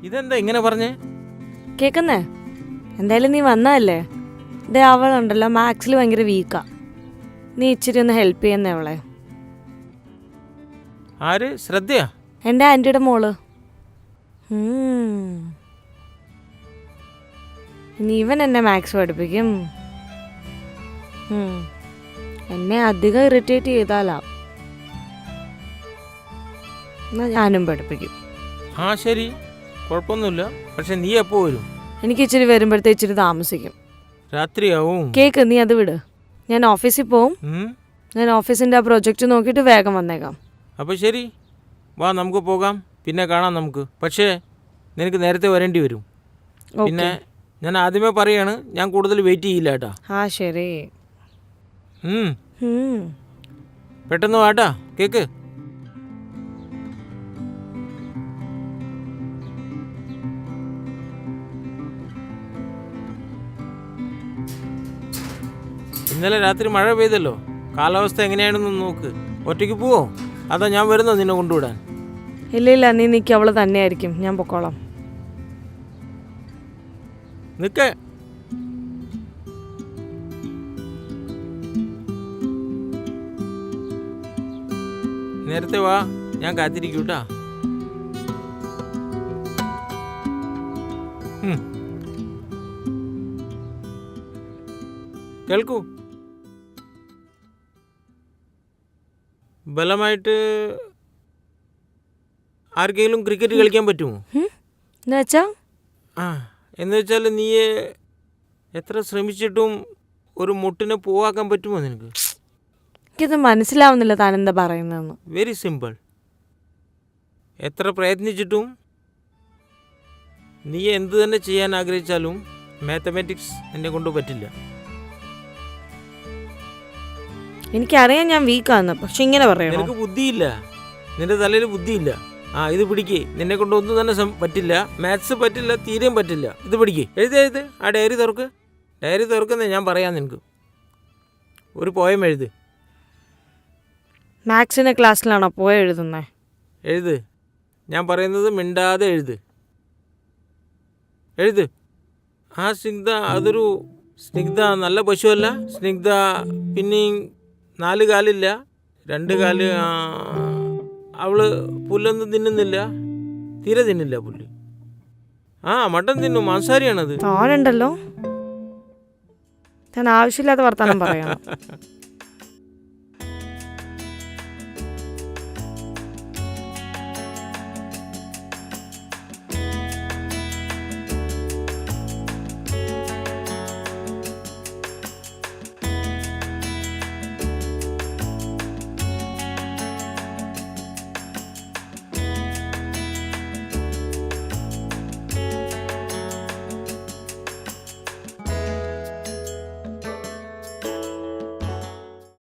ഇതെന്താ ഇങ്ങനെ പറഞ്ഞേ? കേക്കുന്നേ? എന്തായാലും നീ വന്നതല്ലേ. ഇതേ അവളുണ്ടല്ലോ മാത്സിൽ ഭയങ്കര വീക്കാ. നീ ഇച്ചിരി ഒന്ന് ഹെൽപ്പ് ചെയ്യുന്നേ അവളെ. ആര്? ശ്രദ്ധയാ? എൻ്റെ ആൻറ്റിയുടെ മോള്. ഇനി ഇവൻ എന്നെ മാത്സ് പഠിപ്പിക്കും. എന്നെ അധികം ഇറിറ്റേറ്റ് ചെയ്താലാ എന്നാ ഞാനും പഠിപ്പിക്കും. ആ ശരി, കുഴപ്പമൊന്നുമില്ല. പക്ഷെ നീ എപ്പോ വരും? എനിക്ക് ഇച്ചിരി വരുമ്പോഴത്തേ ഇച്ചിരി താമസിക്കും. രാത്രിയാവും. കേക്ക്, നീ അത് വിട്. ഞാൻ ഓഫീസിൽ പോവും. ഞാൻ ഓഫീസിൻ്റെ ആ പ്രൊജക്റ്റ് നോക്കിയിട്ട് വേഗം വന്നേക്കാം. അപ്പോൾ ശരി, വാ നമുക്ക് പോകാം. പിന്നെ കാണാം നമുക്ക്. പക്ഷേ നിനക്ക് നേരത്തെ വരേണ്ടി വരും. പിന്നെ ഞാൻ ആദ്യമേ പറയാണ്, ഞാൻ കൂടുതൽ വെയിറ്റ് ചെയ്യില്ല കേട്ടാ. ആ ശരി. പെട്ടെന്ന് വാട്ടാ. കേക്ക്. ഇന്നലെ രാത്രി മഴ പെയ്തല്ലോ. കാലാവസ്ഥ എങ്ങനെയാണെന്ന് നോക്ക്. ഒറ്റയ്ക്ക് പോവോ അതാ ഞാൻ വരുന്നോ നിന്നെ കൊണ്ടുവിടാൻ? ഇല്ല, നീ നിൽക്കുക. അവള് തന്നെയായിരിക്കും. ഞാൻ പൊക്കോളാം. നിൽക്കേ. നേരത്തെ വാ, ഞാൻ കാത്തിരിക്കൂട്ടാ. കേൾക്കൂ. ബലമായിട്ട് ആർക്കെങ്കിലും ക്രിക്കറ്റ് കളിക്കാൻ പറ്റുമോ? എന്ന് വെച്ചാൽ നീ എത്ര ശ്രമിച്ചിട്ടും ഒരു മുട്ടിനെ പോവാക്കാൻ പറ്റുമോ നിനക്ക്? എനിക്കത് മനസ്സിലാവുന്നില്ല താൻ എന്താ പറയുന്നതെന്ന്. Very simple. എത്ര പ്രയത്നിച്ചിട്ടും നീ എന്ത് തന്നെ ചെയ്യാൻ ആഗ്രഹിച്ചാലും മാത്തമാറ്റിക്സ് എന്നെ കൊണ്ട് പറ്റില്ല. എനിക്കറിയാം ഞാൻ വീക്കാന്ന്, പക്ഷെ ഇങ്ങനെ പറയണോ? നിനക്ക് ബുദ്ധിയില്ല, നിന്റെ തലയിൽ ബുദ്ധിയില്ല. ഇത് പിടിക്ക്. നിന്നെ കൊണ്ട് ഒന്നും തന്നെ പറ്റില്ല. മാത്സ് പറ്റില്ല, തീരെയും പറ്റില്ല. ഇത് പിടിക്ക്. എഴുത്. ആ ഡയറി തുറക്ക്. ഡയറി തുറക്കുന്നേ ഞാൻ പറയാം നിനക്ക്. ഒരു പോയം എഴുത്. മാത്സിന്റെ ക്ലാസ്സിലാണോ പോയ എഴുതുന്നേ? എഴുത്. ഞാൻ പറയുന്നത് മിണ്ടാതെ എഴുത്. ആ സ്നിഗ്ധ, അതൊരു സ്നിഗ്ധ നല്ല പശുവല്ല. സ്നിഗ്ധ പിന്നെയും 4 കാലില്ല, 2 കാല്. അവള് പുല്ലൊന്നും തിന്നുന്നില്ല, തീരെ തിന്നില്ല പുല്ല്. മട്ടൻ തിന്നും, മാംസാരിയാണത്. താനുണ്ടല്ലോ, താൻ ആവശ്യമില്ലാത്ത വർത്താനം പറയണം.